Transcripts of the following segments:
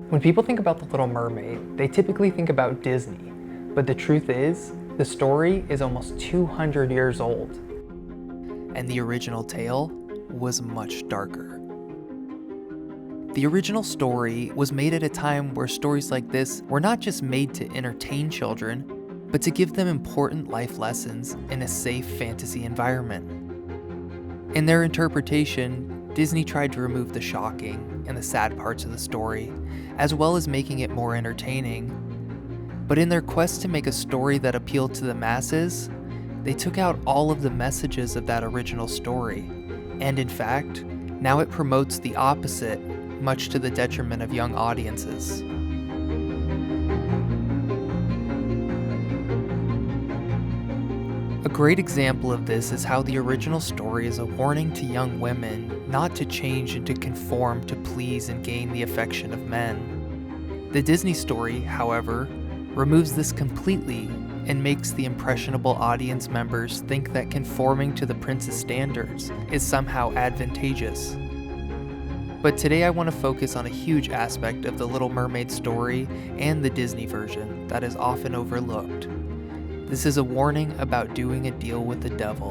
When people think about The Little Mermaid, they typically think about Disney, but the truth is, the story is almost 200 years old. And the original tale was much darker. The original story was made at a time where stories like this were not just made to entertain children, but to give them important life lessons in a safe fantasy environment. In their interpretation, Disney tried to remove the shocking and the sad parts of the story, as well as making it more entertaining. But in their quest to make a story that appealed to the masses, they took out all of the messages of that original story. And in fact, now it promotes the opposite, much to the detriment of young audiences. A great example of this is how the original story is a warning to young women not to change and to conform to please and gain the affection of men. The Disney story, however, removes this completely and makes the impressionable audience members think that conforming to the prince's standards is somehow advantageous. But today I want to focus on a huge aspect of the Little Mermaid story and the Disney version that is often overlooked. This is a warning about doing a deal with the devil.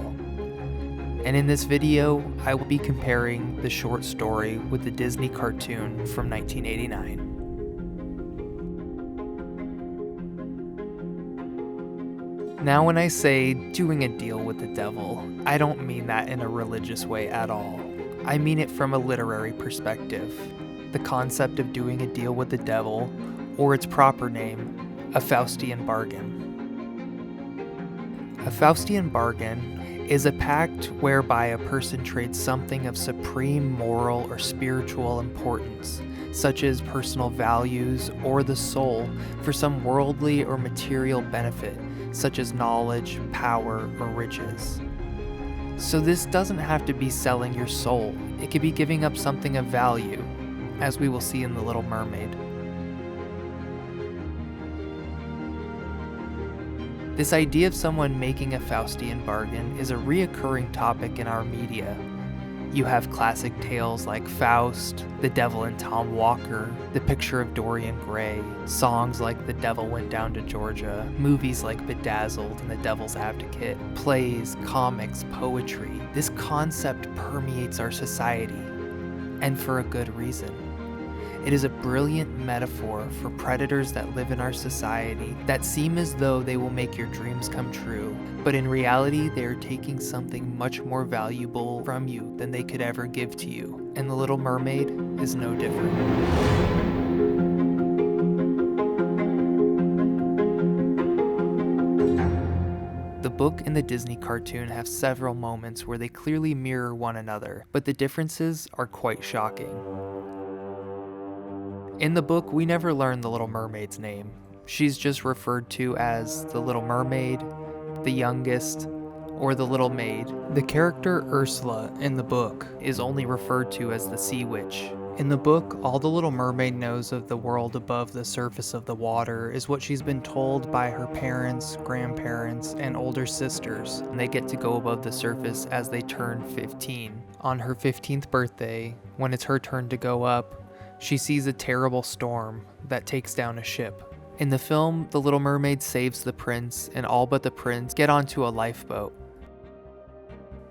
And in this video, I will be comparing the short story with the Disney cartoon from 1989. Now when I say doing a deal with the devil, I don't mean that in a religious way at all. I mean it from a literary perspective. The concept of doing a deal with the devil, or its proper name, a Faustian bargain. A Faustian bargain is a pact whereby a person trades something of supreme moral or spiritual importance, such as personal values or the soul, for some worldly or material benefit, such as knowledge, power, or riches. So this doesn't have to be selling your soul, it could be giving up something of value, as we will see in The Little Mermaid. This idea of someone making a Faustian bargain is a reoccurring topic in our media. You have classic tales like Faust, The Devil and Tom Walker, The Picture of Dorian Gray, songs like The Devil Went Down to Georgia, movies like Bedazzled and The Devil's Advocate, plays, comics, poetry. This concept permeates our society, and for a good reason. It is a brilliant metaphor for predators that live in our society that seem as though they will make your dreams come true, but in reality they are taking something much more valuable from you than they could ever give to you, and The Little Mermaid is no different. The book and the Disney cartoon have several moments where they clearly mirror one another, but the differences are quite shocking. In the book, we never learn the Little Mermaid's name. She's just referred to as the Little Mermaid, the Youngest, or the Little Maid. The character Ursula in the book is only referred to as the Sea Witch. In the book, all the Little Mermaid knows of the world above the surface of the water is what she's been told by her parents, grandparents, and older sisters, and they get to go above the surface as they turn 15. On her 15th birthday, when it's her turn to go up, she sees a terrible storm that takes down a ship. In the film, the Little Mermaid saves the prince, and all but the prince get onto a lifeboat.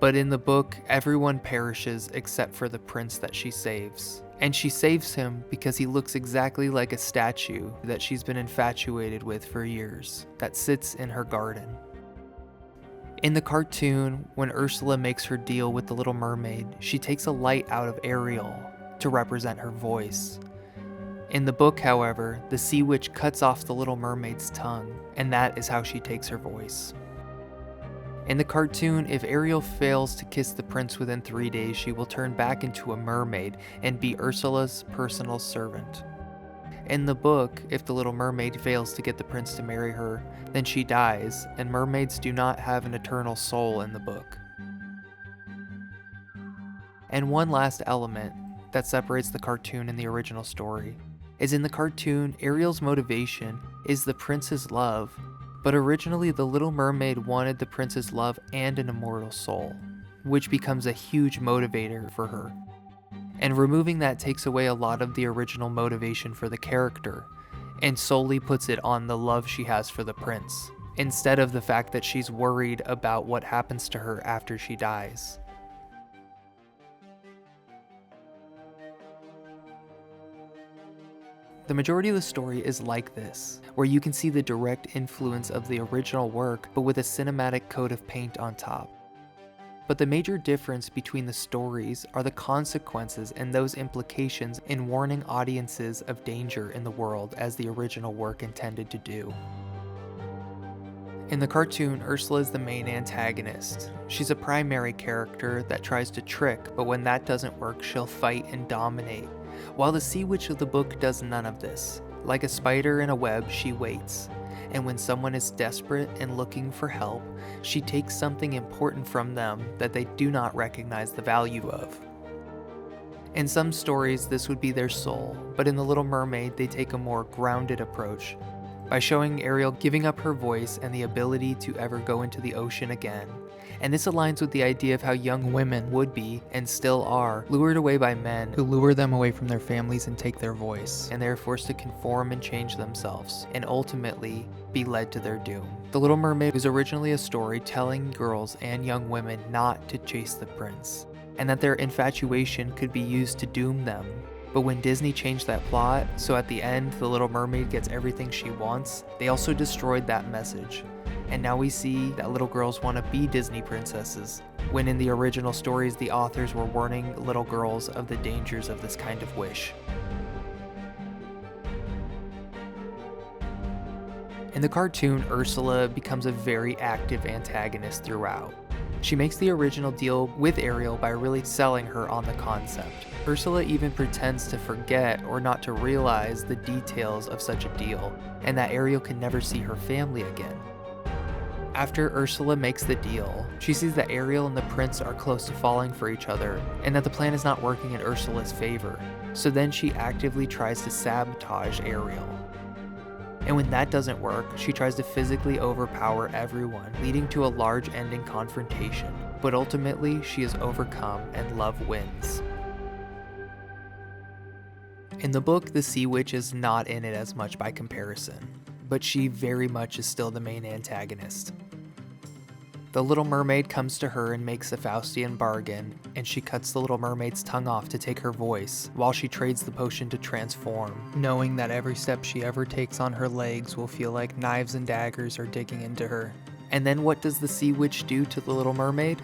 But in the book, everyone perishes except for the prince that she saves. And she saves him because he looks exactly like a statue that she's been infatuated with for years, that sits in her garden. In the cartoon, when Ursula makes her deal with the Little Mermaid, she takes a light out of Ariel to represent her voice. In the book, however, the Sea Witch cuts off the Little Mermaid's tongue, and that is how she takes her voice. In the cartoon, if Ariel fails to kiss the prince within 3 days, she will turn back into a mermaid and be Ursula's personal servant. In the book, if the Little Mermaid fails to get the prince to marry her, then she dies, and mermaids do not have an eternal soul in the book. And one last element that separates the cartoon and the original story is in the cartoon, Ariel's motivation is the prince's love, but originally the Little Mermaid wanted the prince's love and an immortal soul, which becomes a huge motivator for her. And removing that takes away a lot of the original motivation for the character, and solely puts it on the love she has for the prince, instead of the fact that she's worried about what happens to her after she dies. The majority of the story is like this, where you can see the direct influence of the original work, but with a cinematic coat of paint on top. But the major difference between the stories are the consequences and those implications in warning audiences of danger in the world, as the original work intended to do. In the cartoon, Ursula is the main antagonist. She's a primary character that tries to trick, but when that doesn't work, she'll fight and dominate. While the Sea Witch of the book does none of this. Like a spider in a web, she waits. And when someone is desperate and looking for help, she takes something important from them that they do not recognize the value of. In some stories, this would be their soul, but in The Little Mermaid, they take a more grounded approach by showing Ariel giving up her voice and the ability to ever go into the ocean again. And this aligns with the idea of how young women would be, and still are, lured away by men who lure them away from their families and take their voice, and they are forced to conform and change themselves, and ultimately be led to their doom. The Little Mermaid was originally a story telling girls and young women not to chase the prince, and that their infatuation could be used to doom them. But when Disney changed that plot, so at the end the Little Mermaid gets everything she wants, they also destroyed that message. And now we see that little girls want to be Disney princesses, when in the original stories the authors were warning little girls of the dangers of this kind of wish. In the cartoon, Ursula becomes a very active antagonist throughout. She makes the original deal with Ariel by really selling her on the concept. Ursula even pretends to forget or not to realize the details of such a deal, and that Ariel can never see her family again. After Ursula makes the deal, she sees that Ariel and the prince are close to falling for each other, and that the plan is not working in Ursula's favor. So then she actively tries to sabotage Ariel. And when that doesn't work, she tries to physically overpower everyone, leading to a large ending confrontation. But ultimately, she is overcome and love wins. In the book, the Sea Witch is not in it as much by comparison, but she very much is still the main antagonist. The Little Mermaid comes to her and makes a Faustian bargain, and she cuts the Little Mermaid's tongue off to take her voice, while she trades the potion to transform, knowing that every step she ever takes on her legs will feel like knives and daggers are digging into her. And then what does the Sea Witch do to the Little Mermaid?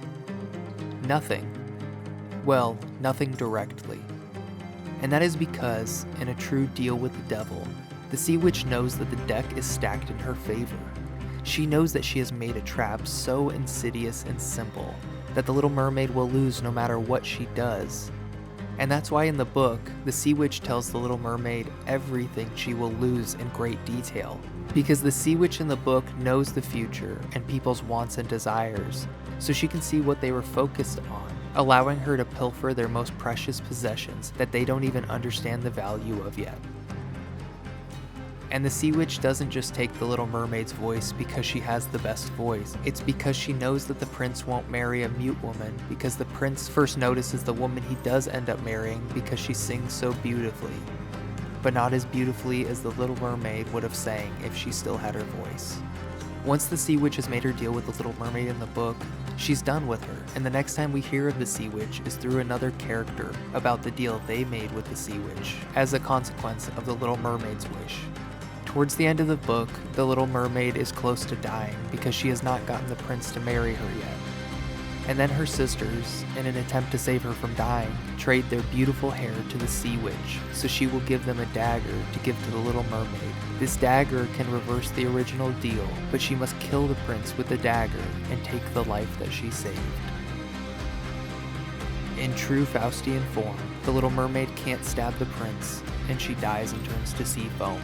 Nothing. Well, nothing directly. And that is because, in a true deal with the devil, the Sea Witch knows that the deck is stacked in her favor. She knows that she has made a trap so insidious and simple that the Little Mermaid will lose no matter what she does. And that's why in the book, the Sea Witch tells the Little Mermaid everything she will lose in great detail. Because the Sea Witch in the book knows the future and people's wants and desires, so she can see what they were focused on, allowing her to pilfer their most precious possessions that they don't even understand the value of yet. And the Sea Witch doesn't just take the Little Mermaid's voice because she has the best voice. It's because she knows that the prince won't marry a mute woman, because the prince first notices the woman he does end up marrying because she sings so beautifully. But not as beautifully as the Little Mermaid would have sang if she still had her voice. Once the Sea Witch has made her deal with the Little Mermaid in the book, she's done with her, and the next time we hear of the Sea Witch is through another character about the deal they made with the Sea Witch, as a consequence of the Little Mermaid's wish. Towards the end of the book, the Little Mermaid is close to dying because she has not gotten the prince to marry her yet. And then her sisters, in an attempt to save her from dying, trade their beautiful hair to the Sea Witch, so she will give them a dagger to give to the Little Mermaid. This dagger can reverse the original deal, but she must kill the prince with the dagger and take the life that she saved. In true Faustian form, the Little Mermaid can't stab the prince, and she dies and turns to sea foam.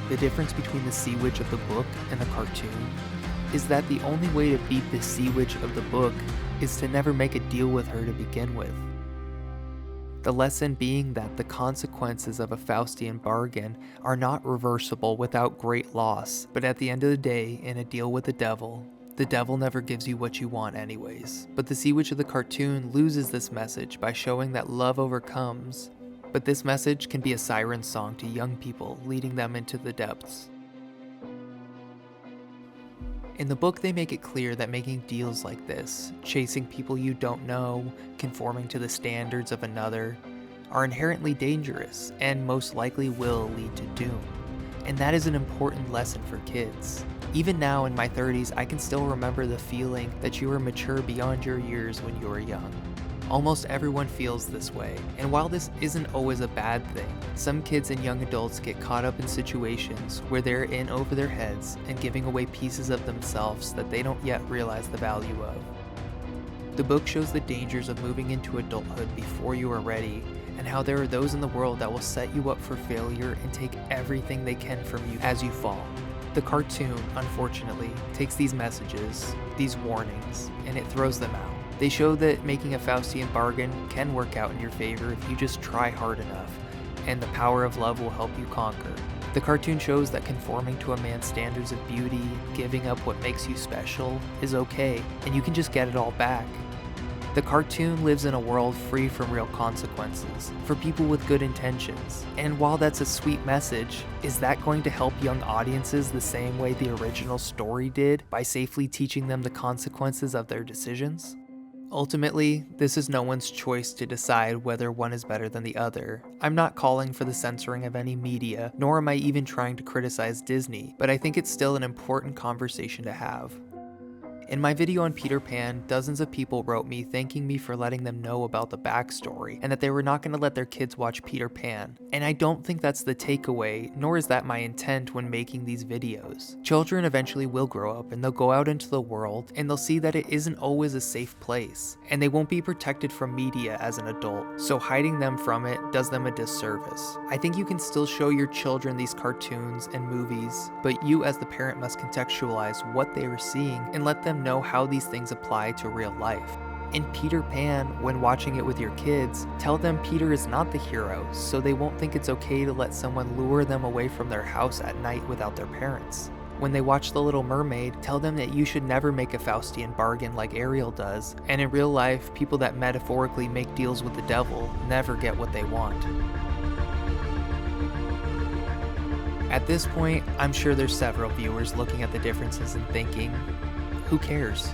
The difference between the Sea Witch of the book and the cartoon is that the only way to beat the Sea Witch of the book is to never make a deal with her to begin with. The lesson being that the consequences of a Faustian bargain are not reversible without great loss, but at the end of the day, in a deal with the devil, The devil never gives you what you want anyways, but the Sea Witch of the cartoon loses this message by showing that love overcomes. But this message can be a siren song to young people, leading them into the depths. In the book, they make it clear that making deals like this, chasing people you don't know, conforming to the standards of another, are inherently dangerous and most likely will lead to doom. And that is an important lesson for kids. Even now in my 30s, I can still remember the feeling that you were mature beyond your years when you were young. Almost everyone feels this way, and while this isn't always a bad thing, some kids and young adults get caught up in situations where they're in over their heads and giving away pieces of themselves that they don't yet realize the value of. The book shows the dangers of moving into adulthood before you are ready, and how there are those in the world that will set you up for failure and take everything they can from you as you fall. The cartoon, unfortunately, takes these messages, these warnings, and it throws them out. They show that making a Faustian bargain can work out in your favor if you just try hard enough, and the power of love will help you conquer. The cartoon shows that conforming to a man's standards of beauty, giving up what makes you special, is okay, and you can just get it all back. The cartoon lives in a world free from real consequences, for people with good intentions. And while that's a sweet message, is that going to help young audiences the same way the original story did, by safely teaching them the consequences of their decisions? Ultimately, this is no one's choice to decide whether one is better than the other. I'm not calling for the censoring of any media, nor am I even trying to criticize Disney, but I think it's still an important conversation to have. In my video on Peter Pan, dozens of people wrote me thanking me for letting them know about the backstory, and that they were not going to let their kids watch Peter Pan. And I don't think that's the takeaway, nor is that my intent when making these videos. Children eventually will grow up, and they'll go out into the world, and they'll see that it isn't always a safe place, and they won't be protected from media as an adult, so hiding them from it does them a disservice. I think you can still show your children these cartoons and movies, but you as the parent must contextualize what they are seeing and let them know how these things apply to real life. In Peter Pan, when watching it with your kids, tell them Peter is not the hero, so they won't think it's okay to let someone lure them away from their house at night without their parents. When they watch The Little Mermaid, tell them that you should never make a Faustian bargain like Ariel does, and in real life, people that metaphorically make deals with the devil never get what they want. At this point, I'm sure there's several viewers looking at the differences and thinking, who cares?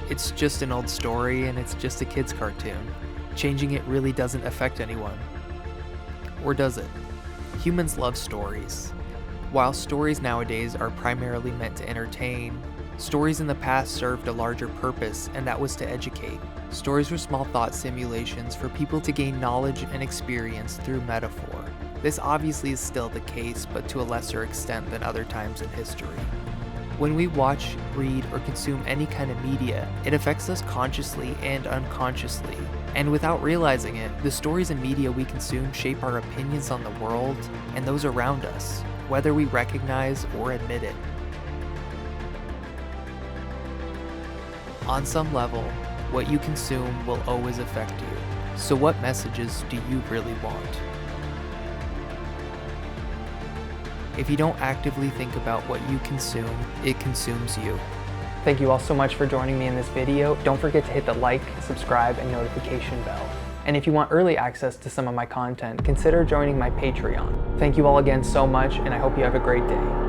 It's just an old story and it's just a kid's cartoon. Changing it really doesn't affect anyone. Or does it? Humans love stories. While stories nowadays are primarily meant to entertain, stories in the past served a larger purpose, and that was to educate. Stories were small thought simulations for people to gain knowledge and experience through metaphor. This obviously is still the case, but to a lesser extent than other times in history. When we watch, read, or consume any kind of media, it affects us consciously and unconsciously. And without realizing it, the stories and media we consume shape our opinions on the world and those around us, whether we recognize or admit it. On some level, what you consume will always affect you. So what messages do you really want? If you don't actively think about what you consume, it consumes you. Thank you all so much for joining me in this video. Don't forget to hit the like, subscribe, and notification bell. And if you want early access to some of my content, consider joining my Patreon. Thank you all again so much, and I hope you have a great day.